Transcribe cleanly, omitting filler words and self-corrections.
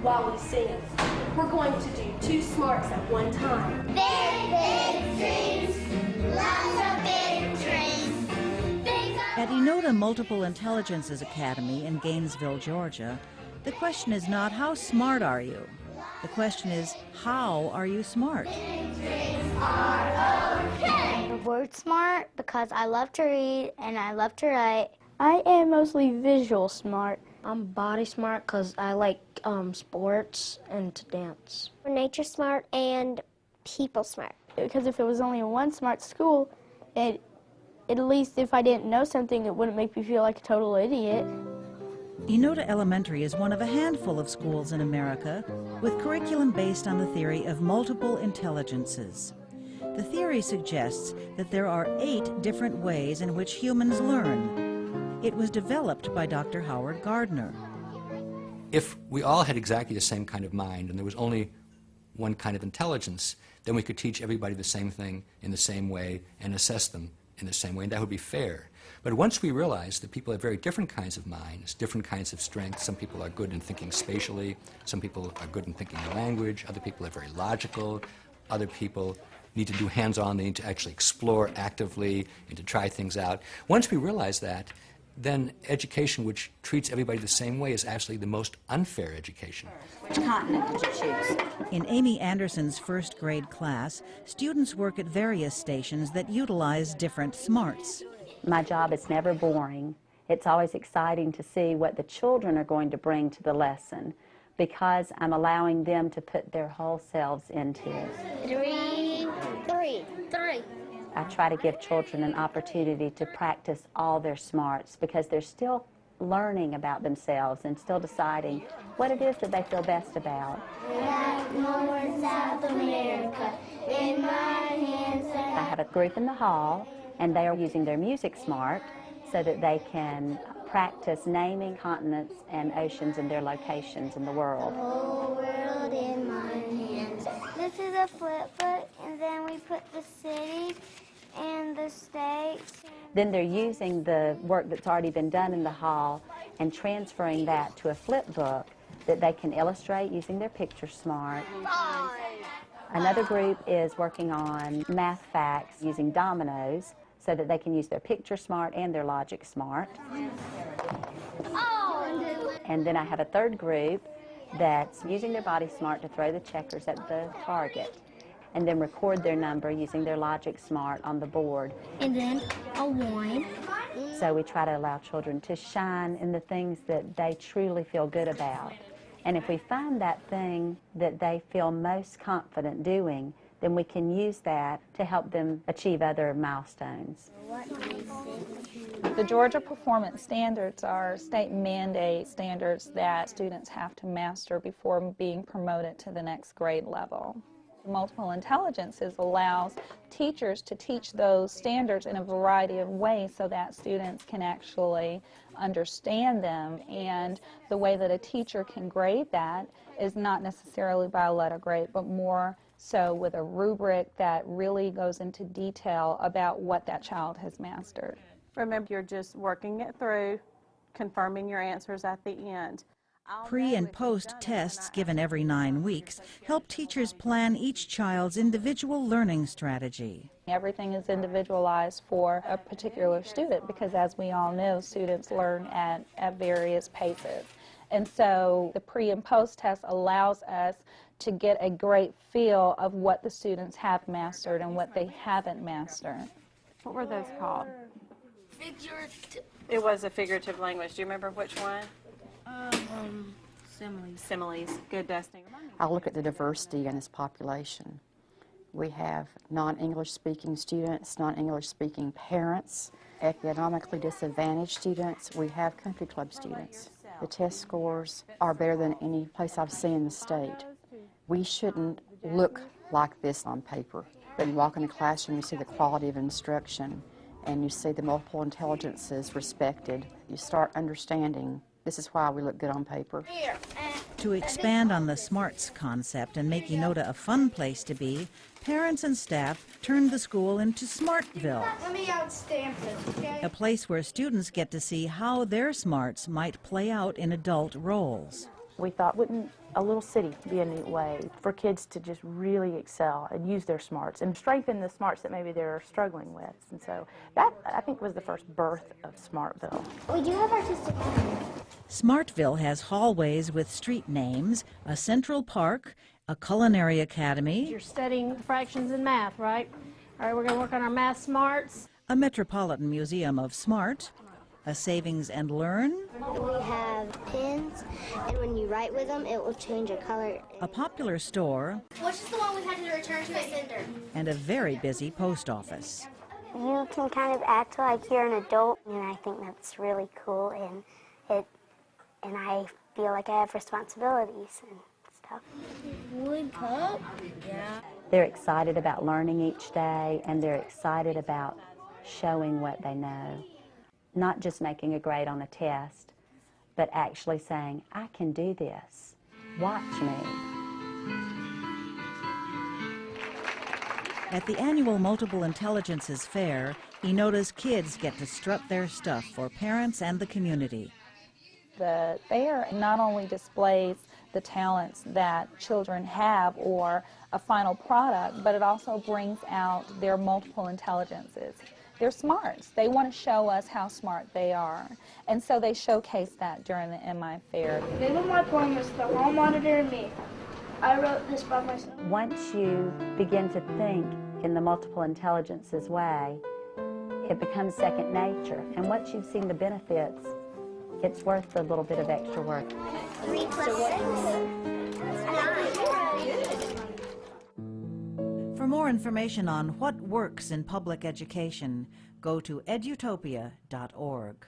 while we sing. We're going to do 2 smarts at one time. Big dreams, lots of big dreams. At Enoda Multiple Intelligences Academy in Gainesville, Georgia, the question is not how smart are you? The question is, how are you smart? I'm word smart because I love to read and I love to write. I am mostly visual smart. I'm body smart because I like sports and to dance. Nature smart and people smart. Because if it was only one smart school, at least if I didn't know something, it wouldn't make me feel like a total idiot. Enoda Elementary is one of a handful of schools in America with curriculum based on the theory of multiple intelligences. The theory suggests that there are 8 different ways in which humans learn. It was developed by Dr. Howard Gardner. If we all had exactly the same kind of mind and there was only one kind of intelligence, then we could teach everybody the same thing in the same way and assess them in the same way, and that would be fair. But once we realize that people have very different kinds of minds, different kinds of strengths, some people are good in thinking spatially, some people are good in thinking in language, other people are very logical, other people need to do hands-on, they need to actually explore actively and to try things out. Once we realize that, then education which treats everybody the same way is actually the most unfair education. Which continent did you choose? In Amy Anderson's first grade class, students work at various stations that utilize different smarts. My job is never boring. It's always exciting to see what the children are going to bring to the lesson because I'm allowing them to put their whole selves into it. 3. I try to give children an opportunity to practice all their smarts because they're still learning about themselves and still deciding what it is that they feel best about. North, South America, in my hands. I have a group in the hall, and they are using their music smart so that they can practice naming continents and oceans and their locations in the world. The whole world in my hands. This is a flip book, and then we put the cities and the states. Then they're using the work that's already been done in the hall and transferring that to a flip book that they can illustrate using their picture smart. Another group is working on math facts using dominoes so that they can use their picture smart and their logic smart. And then I have a third group that's using their body smart to throw the checkers at the target and then record their number using their logic smart on the board. And then a 1. So we try to allow children to shine in the things that they truly feel good about. And if we find that thing that they feel most confident doing, then we can use that to help them achieve other milestones. The Georgia Performance Standards are state mandate standards that students have to master before being promoted to the next grade level. Multiple Intelligences allows teachers to teach those standards in a variety of ways so that students can actually understand them, and the way that a teacher can grade that is not necessarily by a letter grade, but more so with a rubric that really goes into detail about what that child has mastered. Remember, you're just working it through, confirming your answers at the end. Pre- and post-tests given every 9 weeks help teachers plan each child's individual learning strategy. Everything is individualized for a particular student because, as we all know, students learn at various paces. And so the pre- and post-test allows us to get a great feel of what the students have mastered and what they haven't mastered. What were those called? Figurative. It was a figurative language. Do you remember which one? Similes. Similes. Good, Destiny. I look at the diversity in this population. We have non-English speaking students, non-English speaking parents, economically disadvantaged students. We have country club students. The test scores are better than any place I've seen in the state. We shouldn't look like this on paper. But you walk in the classroom, you see the quality of instruction, and you see the multiple intelligences respected. You start understanding this is why we look good on paper. To expand on the smarts concept and make Enoda a fun place to be, parents and staff turned the school into Smartville, Let me outstamp this, okay? a place where students get to see how their smarts might play out in adult roles. We thought, wouldn't a little city be a neat way for kids to just really excel and use their smarts and strengthen the smarts that maybe they're struggling with? And so that, I think, was the first birth of Smartville. We do have artistic academy. Smartville has hallways with street names, a central park, a culinary academy, You're studying fractions and math, right? All right, we're going to work on our math smarts. a Metropolitan Museum of Smart, a Savings and Learn, We have pins, and when you write with them, it will change a color. a popular store, Which is the one we had to return to a sender? and a very busy post office. You can kind of act like you're an adult, and I think that's really cool, and I feel like I have responsibilities and stuff. Wood cup? Yeah. They're excited about learning each day, and they're excited about showing what they know. Not just making a grade on a test, but actually saying, I can do this. Watch me. At the annual Multiple Intelligences Fair, Enota's kids get to strut their stuff for parents and the community. The fair not only displays the talents that children have or a final product, but it also brings out their multiple intelligences. They're smarts. They want to show us how smart they are. And so they showcase that during the MI Fair. The name of my poem is The Hall Monitor and Me. I wrote this by myself. Once you begin to think in the multiple intelligences way, it becomes second nature. And once you've seen the benefits, it's worth the little bit of extra work. 3 plus 6? 9. For more information on what works in public education, go to edutopia.org.